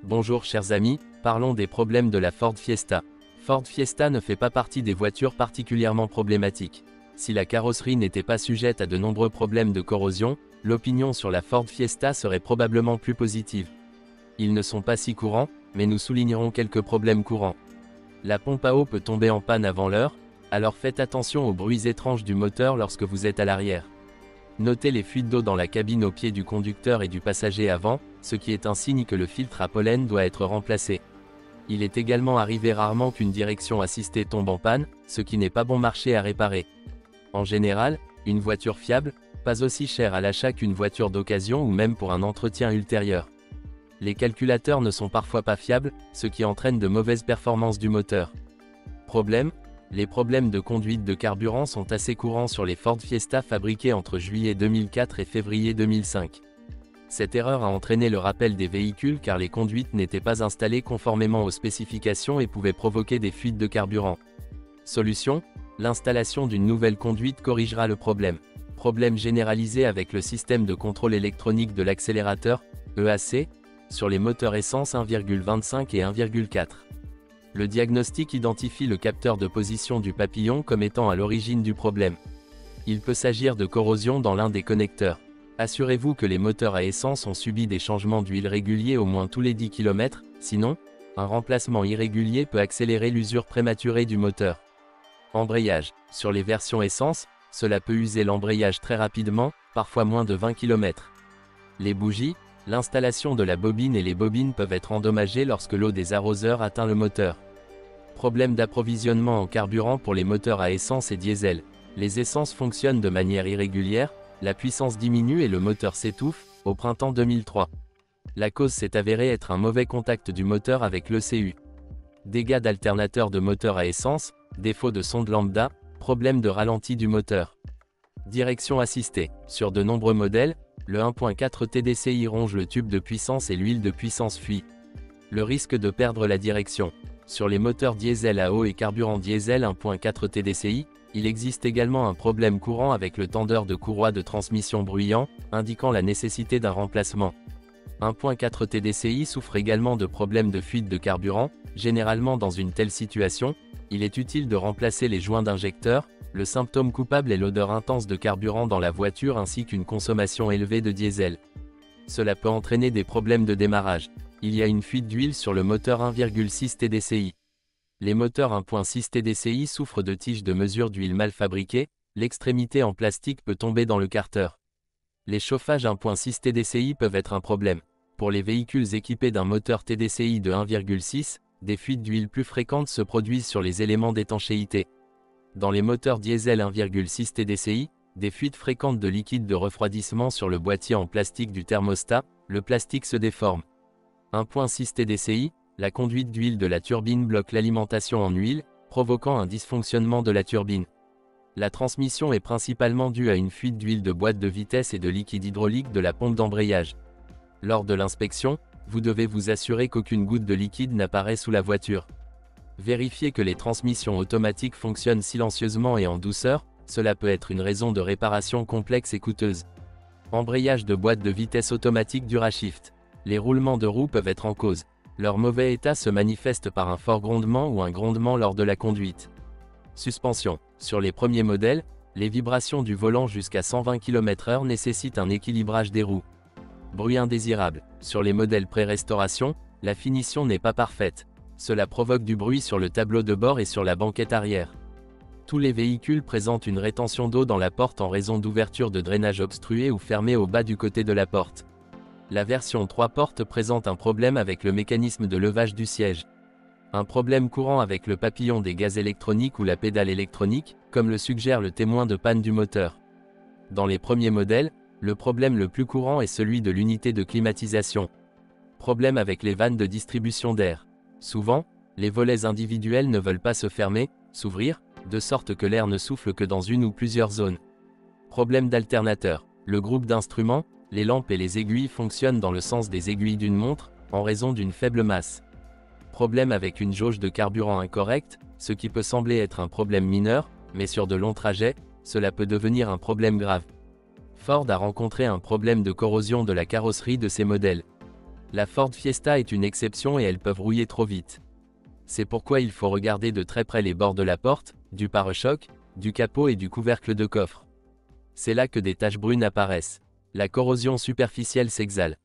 Bonjour chers amis, parlons des problèmes de la Ford Fiesta. Ford Fiesta ne fait pas partie des voitures particulièrement problématiques. Si la carrosserie n'était pas sujette à de nombreux problèmes de corrosion, l'opinion sur la Ford Fiesta serait probablement plus positive. Ils ne sont pas si courants, mais nous soulignerons quelques problèmes courants. La pompe à eau peut tomber en panne avant l'heure, alors faites attention aux bruits étranges du moteur lorsque vous êtes à l'arrière. Notez les fuites d'eau dans la cabine au pied du conducteur et du passager avant, ce qui est un signe que le filtre à pollen doit être remplacé. Il est également arrivé rarement qu'une direction assistée tombe en panne, ce qui n'est pas bon marché à réparer. En général, une voiture fiable, pas aussi chère à l'achat qu'une voiture d'occasion ou même pour un entretien ultérieur. Les calculateurs ne sont parfois pas fiables, ce qui entraîne de mauvaises performances du moteur. Problème ? Les problèmes de conduite de carburant sont assez courants sur les Ford Fiesta fabriqués entre juillet 2004 et février 2005. Cette erreur a entraîné le rappel des véhicules car les conduites n'étaient pas installées conformément aux spécifications et pouvaient provoquer des fuites de carburant. Solution ? L'installation d'une nouvelle conduite corrigera le problème. Problème généralisé avec le système de contrôle électronique de l'accélérateur, EAC, sur les moteurs essence 1,25 et 1,4. Le diagnostic identifie le capteur de position du papillon comme étant à l'origine du problème. Il peut s'agir de corrosion dans l'un des connecteurs. Assurez-vous que les moteurs à essence ont subi des changements d'huile réguliers au moins tous les 10 km, sinon, un remplacement irrégulier peut accélérer l'usure prématurée du moteur. Embrayage. Sur les versions essence, cela peut user l'embrayage très rapidement, parfois moins de 20 km. Les bougies, l'installation de la bobine et les bobines peuvent être endommagées lorsque l'eau des arroseurs atteint le moteur. Problème d'approvisionnement en carburant pour les moteurs à essence et diesel. Les essences fonctionnent de manière irrégulière, la puissance diminue et le moteur s'étouffe, au printemps 2003. La cause s'est avérée être un mauvais contact du moteur avec l'ECU. Dégâts d'alternateur de moteur à essence, défaut de sonde lambda, problème de ralenti du moteur. Direction assistée. Sur de nombreux modèles, le 1.4 TDCi ronge le tube de puissance et l'huile de puissance fuit. Le risque de perdre la direction. Sur les moteurs diesel à eau et carburant diesel 1.4 TDCi, il existe également un problème courant avec le tendeur de courroie de transmission bruyant, indiquant la nécessité d'un remplacement. 1.4 TDCi souffre également de problèmes de fuite de carburant. Généralement dans une telle situation, il est utile de remplacer les joints d'injecteur. Le symptôme coupable est l'odeur intense de carburant dans la voiture ainsi qu'une consommation élevée de diesel. Cela peut entraîner des problèmes de démarrage. Il y a une fuite d'huile sur le moteur 1,6 TDCi. Les moteurs 1.6 TDCi souffrent de tiges de mesure d'huile mal fabriquées, l'extrémité en plastique peut tomber dans le carter. Les chauffages 1.6 TDCi peuvent être un problème. Pour les véhicules équipés d'un moteur TDCi de 1,6, des fuites d'huile plus fréquentes se produisent sur les éléments d'étanchéité. Dans les moteurs diesel 1,6 TDCi, des fuites fréquentes de liquide de refroidissement sur le boîtier en plastique du thermostat, le plastique se déforme. 1.6 TDCi, la conduite d'huile de la turbine bloque l'alimentation en huile, provoquant un dysfonctionnement de la turbine. La transmission est principalement due à une fuite d'huile de boîte de vitesse et de liquide hydraulique de la pompe d'embrayage. Lors de l'inspection, vous devez vous assurer qu'aucune goutte de liquide n'apparaît sous la voiture. Vérifiez que les transmissions automatiques fonctionnent silencieusement et en douceur, cela peut être une raison de réparation complexe et coûteuse. Embrayage de boîte de vitesse automatique Durashift. Les roulements de roues peuvent être en cause. Leur mauvais état se manifeste par un fort grondement ou un grondement lors de la conduite. Suspension. Sur les premiers modèles, les vibrations du volant jusqu'à 120 km/h nécessitent un équilibrage des roues. Bruit indésirable. Sur les modèles pré-restauration, la finition n'est pas parfaite. Cela provoque du bruit sur le tableau de bord et sur la banquette arrière. Tous les véhicules présentent une rétention d'eau dans la porte en raison d'ouvertures de drainage obstruées ou fermées au bas du côté de la porte. La version 3 portes présente un problème avec le mécanisme de levage du siège. Un problème courant avec le papillon des gaz électroniques ou la pédale électronique, comme le suggère le témoin de panne du moteur. Dans les premiers modèles, le problème le plus courant est celui de l'unité de climatisation. Problème avec les vannes de distribution d'air. Souvent, les volets individuels ne veulent pas se fermer, s'ouvrir, de sorte que l'air ne souffle que dans une ou plusieurs zones. Problème d'alternateur. Le groupe d'instruments, les lampes et les aiguilles fonctionnent dans le sens des aiguilles d'une montre, en raison d'une faible masse. Problème avec une jauge de carburant incorrecte, ce qui peut sembler être un problème mineur, mais sur de longs trajets, cela peut devenir un problème grave. Ford a rencontré un problème de corrosion de la carrosserie de ses modèles. La Ford Fiesta est une exception et elles peuvent rouiller trop vite. C'est pourquoi il faut regarder de très près les bords de la porte, du pare-choc, du capot et du couvercle de coffre. C'est là que des taches brunes apparaissent. La corrosion superficielle s'exhale.